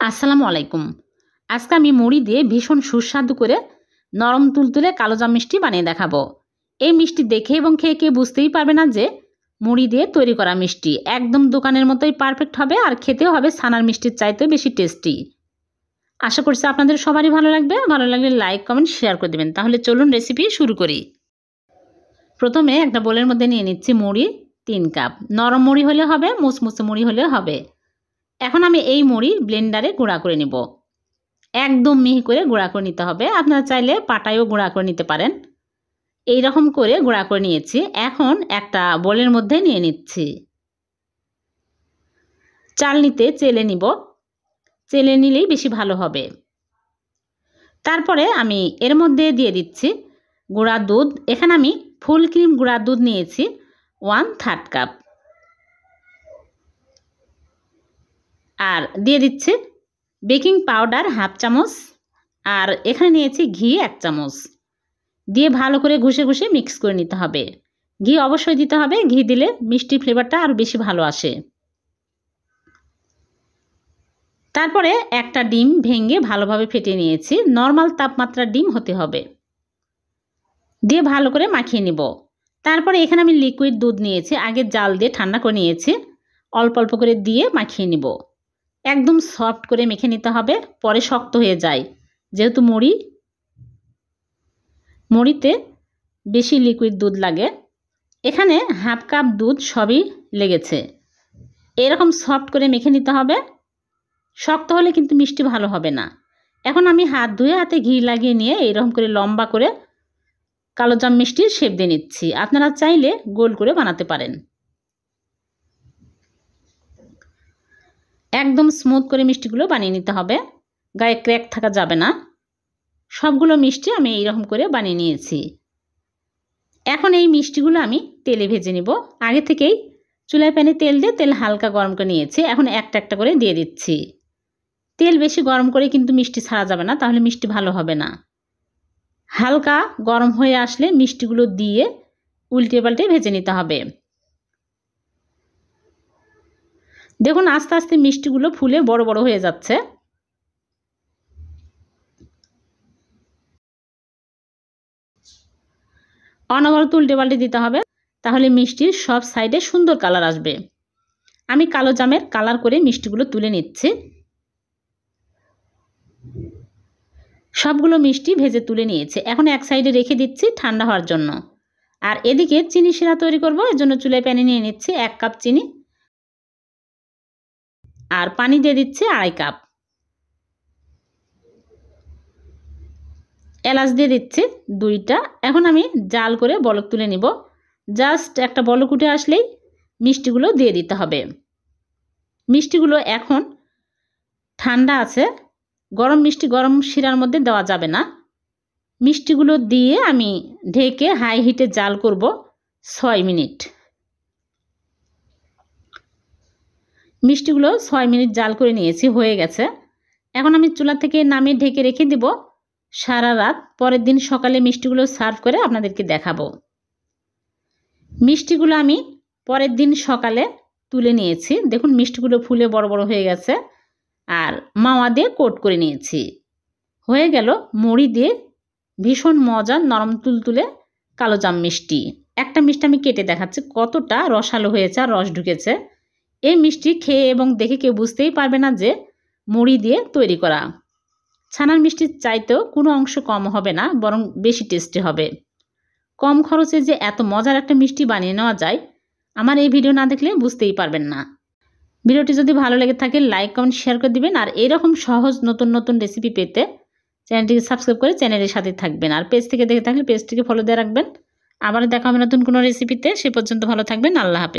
আসসালামু আলাইকুম। আজকে আমি মুড়ি দিয়ে ভীষণ সুস্বাদু করে নরম তুলতুলে কালোজাম মিষ্টি বানিয়ে দেখাবো। এই মিষ্টি দেখে এবং খেয়ে কেউ বুঝতেই পারবে না যে মুড়ি দিয়ে তৈরি করা মিষ্টি। একদম দোকানের মতোই পারফেক্ট হবে আর খেতেও হবে ছানার মিষ্টির চাইতেও বেশি টেস্টি। আশা করছি আপনাদের সবারই ভালো লাগবে। ভালো লাগলে লাইক কমেন্ট শেয়ার করে দেবেন। তাহলে চলুন রেসিপি শুরু করি। প্রথমে একটা বোলের মধ্যে নিয়ে নিচ্ছি মুড়ি 3 কাপ। নরম মুড়ি হলে হবে, মুচমুচে মুড়ি হলে হবে। এখন আমি এই মুড়ি ব্লেন্ডারে গুঁড়া করে নেব। একদম মিহি করে গুঁড়া করে নিতে হবে। আপনারা চাইলে পাটায়ও গুঁড়া করে নিতে পারেন। এই রকম করে গুঁড়া করে নিয়েছি। এখন একটা বোলের মধ্যে নিয়ে নিচ্ছি। চালনিতে চেলে নিব। চেলে নিলেই বেশি ভালো হবে। তারপরে আমি এর মধ্যে দিয়ে দিচ্ছি গুঁড়া দুধ। এখানে আমি ফুল ক্রিম গুঁড়া দুধ নিয়েছি 1/3 কাপ। আর দিয়ে দিচ্ছি বেকিং পাউডার 1/2 চামচ। আর এখানে নিয়েছি ঘি 1 চামচ। দিয়ে ভালো করে ঘষে ঘষে মিক্স করে নিতে হবে। ঘি অবশ্যই দিতে হবে। ঘি দিলে মিষ্টি ফ্লেভারটা আরও বেশি ভালো আসে। তারপরে একটা ডিম ভেঙে ভালোভাবে ফেটিয়ে নিয়েছি। নর্মাল তাপমাত্রার ডিম হতে হবে। দিয়ে ভালো করে মাখিয়ে নিব। তারপরে এখানে আমি লিকুইড দুধ নিয়েছি। আগে জাল দিয়ে ঠান্ডা করে নিয়েছি। অল্প অল্প করে দিয়ে মাখিয়ে নিব। একদম সফট করে মেখে নিতে হবে, পরে শক্ত হয়ে যায়। যেহেতু মুড়িতে বেশি লিকুইড দুধ লাগে। এখানে 1/2 কাপ দুধ সবই লেগেছে। এরকম সফট করে মেখে নিতে হবে। শক্ত হলে কিন্তু মিষ্টি ভালো হবে না। এখন আমি হাত ধুয়ে হাতে ঘি লাগিয়ে নিয়ে এইরকম করে লম্বা করে কালোজাম মিষ্টির শেপ দিয়ে নিচ্ছি। আপনারা চাইলে গোল করে বানাতে পারেন। একদম স্মুথ করে মিষ্টিগুলো বানিয়ে নিতে হবে। গায়ে ক্র্যাক থাকা যাবে না। সবগুলো মিষ্টি আমি এইরকম করে বানিয়ে নিয়েছি। এখন এই মিষ্টিগুলো আমি তেলে ভেজে নিব। আগে থেকেই চুলায় প্যানে তেল দিয়ে তেল হালকা গরম করে নিয়েছি। এখন একটা একটা করে দিয়ে দিচ্ছি। তেল বেশি গরম করে কিন্তু মিষ্টি ছাড়া যাবে না, তাহলে মিষ্টি ভালো হবে না। হালকা গরম হয়ে আসলে মিষ্টিগুলো দিয়ে উল্টে পাল্টে ভেজে নিতে হবে। দেখুন আস্তে আস্তে মিষ্টিগুলো ফুলে বড় বড় হয়ে যাচ্ছে। অনবরত উল্টে পাল্টে দিতে হবে, তাহলে মিষ্টির সব সাইডে সুন্দর কালার আসবে। আমি কালো জামের কালার করে মিষ্টিগুলো তুলে নিচ্ছি। সবগুলো মিষ্টি ভেজে তুলে নিয়েছে। এখন এক সাইডে রেখে দিচ্ছি ঠান্ডা হওয়ার জন্য। আর এদিকে চিনি শিরা তৈরি করব। এর জন্য চুলায় প্যানে নিয়ে নিচ্ছি 1 কাপ চিনি। আর পানি দিয়ে দিচ্ছি 2.5 কাপ। এলাচ দিয়ে দিচ্ছি 2টা। এখন আমি জাল করে বলক তুলে নিব। জাস্ট একটা বলক উঠে আসলেই মিষ্টিগুলো দিয়ে দিতে হবে। মিষ্টিগুলো এখন ঠান্ডা আছে। গরম মিষ্টি গরম শিরার মধ্যে দেওয়া যাবে না। মিষ্টিগুলো দিয়ে আমি ঢেকে হাই হিটে জাল করব 6 মিনিট। মিষ্টিগুলো 6 মিনিট জাল করে নিয়েছি, হয়ে গেছে। এখন আমি চুলা থেকে নামিয়ে ঢেকে রেখে দিব সারা রাত। পরের দিন সকালে মিষ্টিগুলো সার্ভ করে আপনাদেরকে দেখাবো। মিষ্টিগুলো আমি পরের দিন সকালে তুলে নিয়েছি। দেখুন মিষ্টিগুলো ফুলে বড় বড় হয়ে গেছে। আর মাওয়া দিয়ে কোট করে নিয়েছি। হয়ে গেল মুড়ি দিয়ে ভীষণ মজার নরম তুলতুলে কালোজাম মিষ্টি। একটা মিষ্টি আমি কেটে দেখাচ্ছি কতটা রসালো হয়েছে আর রস ঢুকেছে। এই মিষ্টি খেয়ে এবং দেখে কেউ বুঝতেই পারবে না যে মুড়ি দিয়ে তৈরি করা। ছানার মিষ্টির চাইতেও কোনো অংশ কম হবে না, বরং বেশি টেস্টি হবে। কম খরচে যে এত মজার একটা মিষ্টি বানিয়ে নেওয়া যায়, আমার এই ভিডিও না দেখলে বুঝতেই পারবেন না। ভিডিওটি যদি ভালো লেগে থাকে লাইক কমেন্ট শেয়ার করে দিবেন। আর এরকম সহজ নতুন নতুন রেসিপি পেতে চ্যানেলটিকে সাবস্ক্রাইব করে চ্যানেলের সাথে থাকবেন। আর পেজ থেকে দেখে থাকলে পেজটিকে ফলো দিয়ে রাখবেন। আবার দেখা হবে নতুন কোনো রেসিপিতে। সে পর্যন্ত ভালো থাকবেন। আল্লাহ হাফেজ।